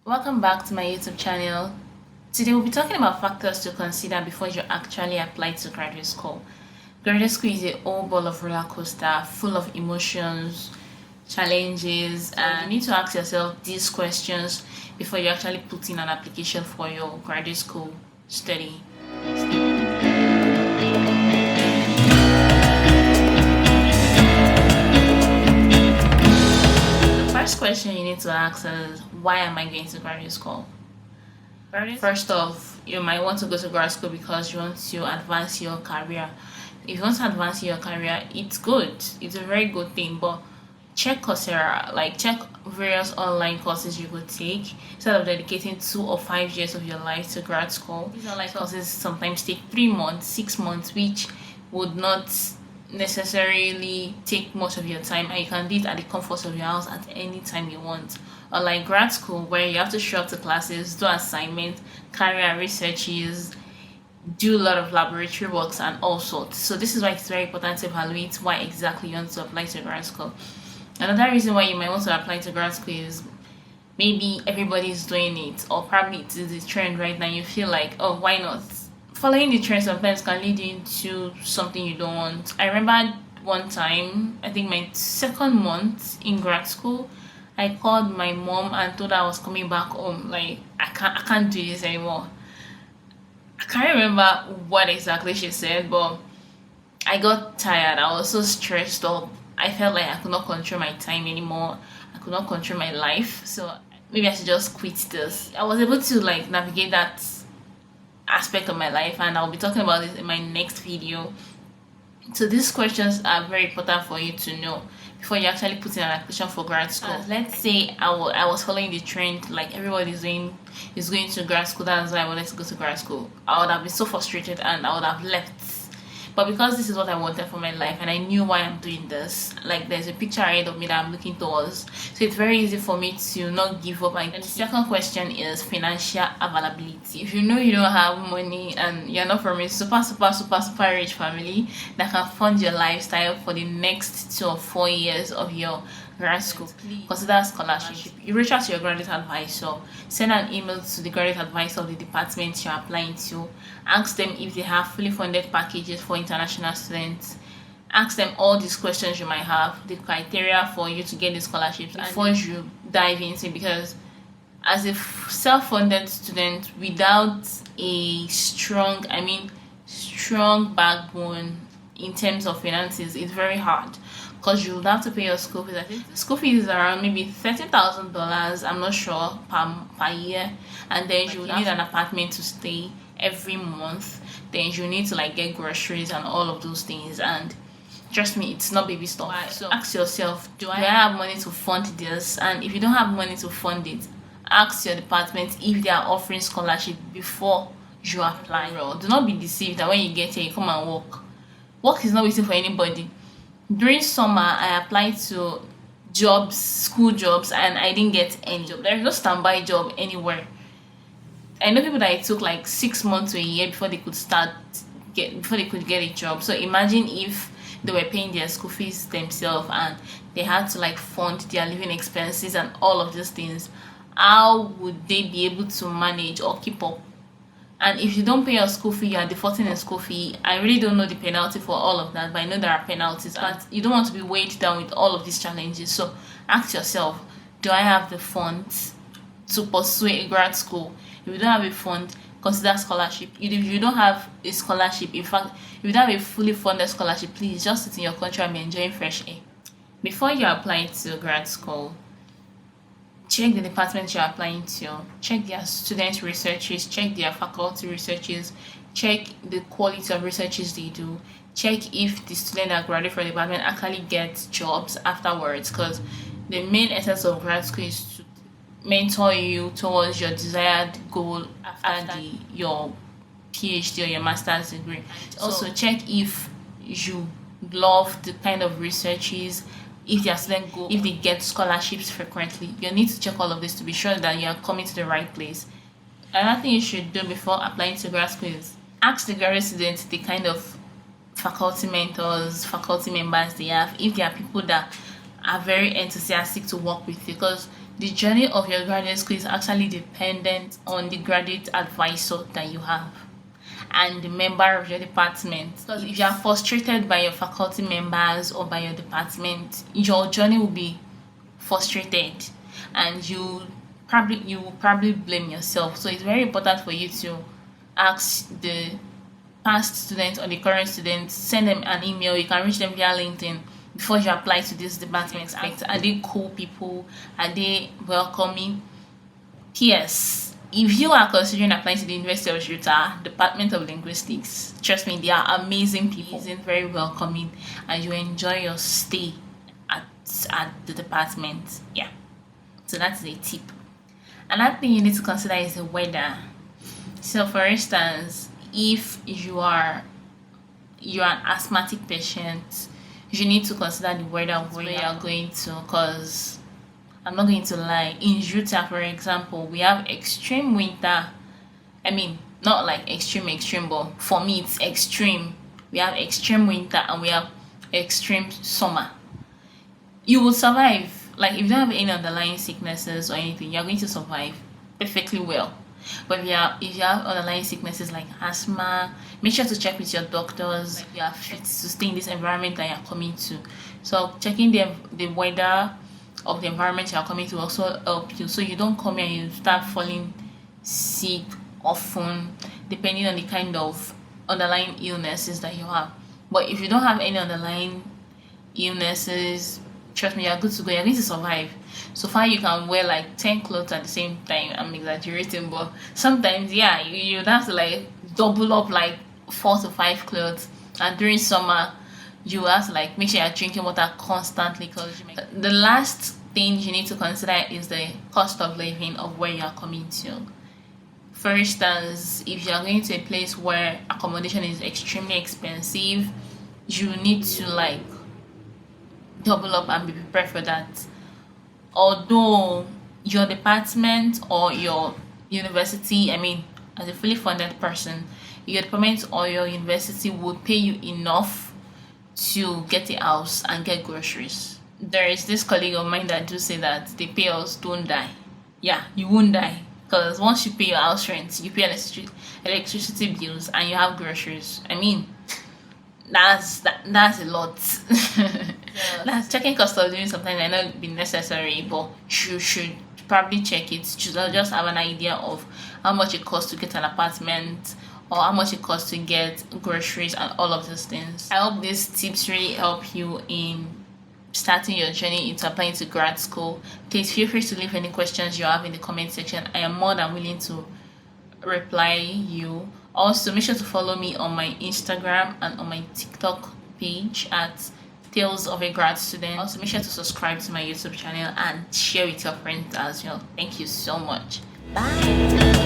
Welcome back to my YouTube channel. Today we'll be talking about factors to consider before you actually apply to graduate school. Graduate school is a whole ball of roller coaster, full of emotions, challenges, and you need to ask yourself these questions before you actually put in an application for your graduate school study. The first question you need to ask is, why am I going to graduate school? First off, you might want to go to grad school because you want to advance your career. If you want to advance your career, it's good. It's a very good thing. But check Coursera, like check various online courses you could take instead of dedicating 2 or 5 years of your life to grad school. These online courses sometimes take 3 months, 6 months, which would not necessarily take much of your time, and you can do it at the comfort of your house at any time you want. Unlike grad school, where you have to show up to classes, do assignments, carry out researches, do a lot of laboratory works, and all sorts. So this is why it's very important to evaluate why exactly you want to apply to grad school. Another reason why you might want to apply to grad school is maybe everybody is doing it, or probably it is the trend right now. You feel like, oh, why not? Following the trend sometimes can lead you into something you don't want. I remember one time, I think my second month in grad school, I called my mom and told her I was coming back home. Like, I can't do this anymore. I can't remember what exactly she said, but I got tired. I was so stressed up. I felt like I could not control my time anymore. I could not control my life. So maybe I should just quit this. I was able to like navigate that aspect of my life, and I'll be talking about this in my next video. So these questions are very important for you to know before you actually put in an application for grad school. Let's say I was following the trend, like everybody is going to grad school. That's why I wanted to go to grad school. I would have been so frustrated and I would have left. But because this is what I wanted for my life and I knew why I'm doing this, like there's a picture ahead of me that I'm looking towards. So it's very easy for me to not give up. And the second question is financial availability. If you know you don't have money and you're not from a super rich family that can fund your lifestyle for the next 2 or 4 years of your grad school, consider scholarship. You reach out to your graduate advisor, send an email to the graduate advisor of the department you're applying to, ask them if they have fully funded packages for international students, ask them all these questions you might have, the criteria for you to get the scholarships before you dive into it. Because as a self-funded student without a strong backbone in terms of finances, it's very hard because you would have to pay your school fees. I think school fees is around maybe $30,000. I'm not sure per year, and then you need an apartment to stay every month. Then you need to like get groceries and all of those things. And trust me, it's not baby stuff. So ask yourself, do I have money to fund this? And if you don't have money to fund it, ask your department if they are offering scholarship before you apply. Do not be deceived that when you get here, you come and work. Work is not waiting for anybody. During summer, I applied to jobs, school jobs, and I didn't get any job. There is no standby job anywhere. I know people that it took like 6 months to a year before they could get a job. So imagine if they were paying their school fees themselves and they had to like fund their living expenses and all of these things. How would they be able to manage or keep up? And if you don't pay your school fee, you are defaulting in school fee. I really don't know the penalty for all of that, but I know there are penalties. But you don't want to be weighed down with all of these challenges. So ask yourself, do I have the funds to pursue a grad school? If you don't have a fund, consider scholarship. If you don't have a scholarship, in fact, if you don't have a fully funded scholarship, please just sit in your country and be enjoying fresh air. Before you apply to grad school, check the department you're applying to, check their student researches, check their faculty researches, check the quality of researches they do, check if the student that graduated from the department actually gets jobs afterwards, because the main essence of grad school is to mentor you towards your desired goal after your PhD or your master's degree. Also check if you love the kind of researches, if their student go, if they get scholarships frequently. You need to check all of this to be sure that you are coming to the right place. Another thing you should do before applying to grad school is ask the graduate students the kind of faculty mentors, faculty members they have, if there are people that are very enthusiastic to work with, because The journey of your graduate school is actually dependent on the graduate advisor that you have and the member of your department. Because if you are frustrated by your faculty members or by your department, your journey will be frustrated, and you will probably blame yourself. So it's very important for you to ask the past students or the current students, send them an email. You can reach them via LinkedIn before you apply to this department. Are they cool people? Are they welcoming? P.S. If you are considering applying to the University of Utah Department of Linguistics, trust me, they are amazing people, very welcoming, and you enjoy your stay at the department. Yeah, so that's a tip. Another thing you need to consider is the weather. So for instance, if you are an asthmatic patient, you need to consider the weather where you are going to, because I'm not going to lie, in Utah, for example, we have extreme winter. I mean, not like extreme, but for me it's extreme. We have extreme winter and we have extreme summer. You will survive. Like, if you don't have any underlying sicknesses or anything, you're going to survive perfectly well. But if you have underlying sicknesses like asthma, make sure to check with your doctors. Like, you are fit to stay in this environment that you're coming to. So checking the weather of the environment you're coming to also help you, so you don't come here and you start falling sick often, depending on the kind of underlying illnesses that you have. But if you don't have any underlying illnesses, trust me, you're good to go. You're going to survive. So far, you can wear like 10 clothes at the same time. I'm exaggerating, but sometimes, yeah, you'd have to like double up like 4 to 5 clothes. And during summer, you have to like make sure you're drinking water constantly. Because the last thing you need to consider is the cost of living of where you are coming to. For instance, if you are going to a place where accommodation is extremely expensive, you need to like double up and be prepared for that. Although your department or your university, as a fully funded person, your department or your university would pay you enough to get a house and get groceries. There is this colleague of mine that do say that they pay us, don't die. Yeah, you won't die, because once you pay your house rent, you pay electricity bills, and you have groceries. That's a lot. That's checking cost of living sometimes might not be necessary, but you should probably check it to just have an idea of how much it costs to get an apartment or how much it costs to get groceries and all of those things. I hope these tips really help you in starting your journey into applying to grad school. Please feel free to leave any questions you have in the comment section. I am more than willing to reply you. Also, make sure to follow me on my Instagram and on my TikTok page at Tales of a Grad Student. Also, make sure to subscribe to my YouTube channel and share with your friends as well. Thank you so much. Bye.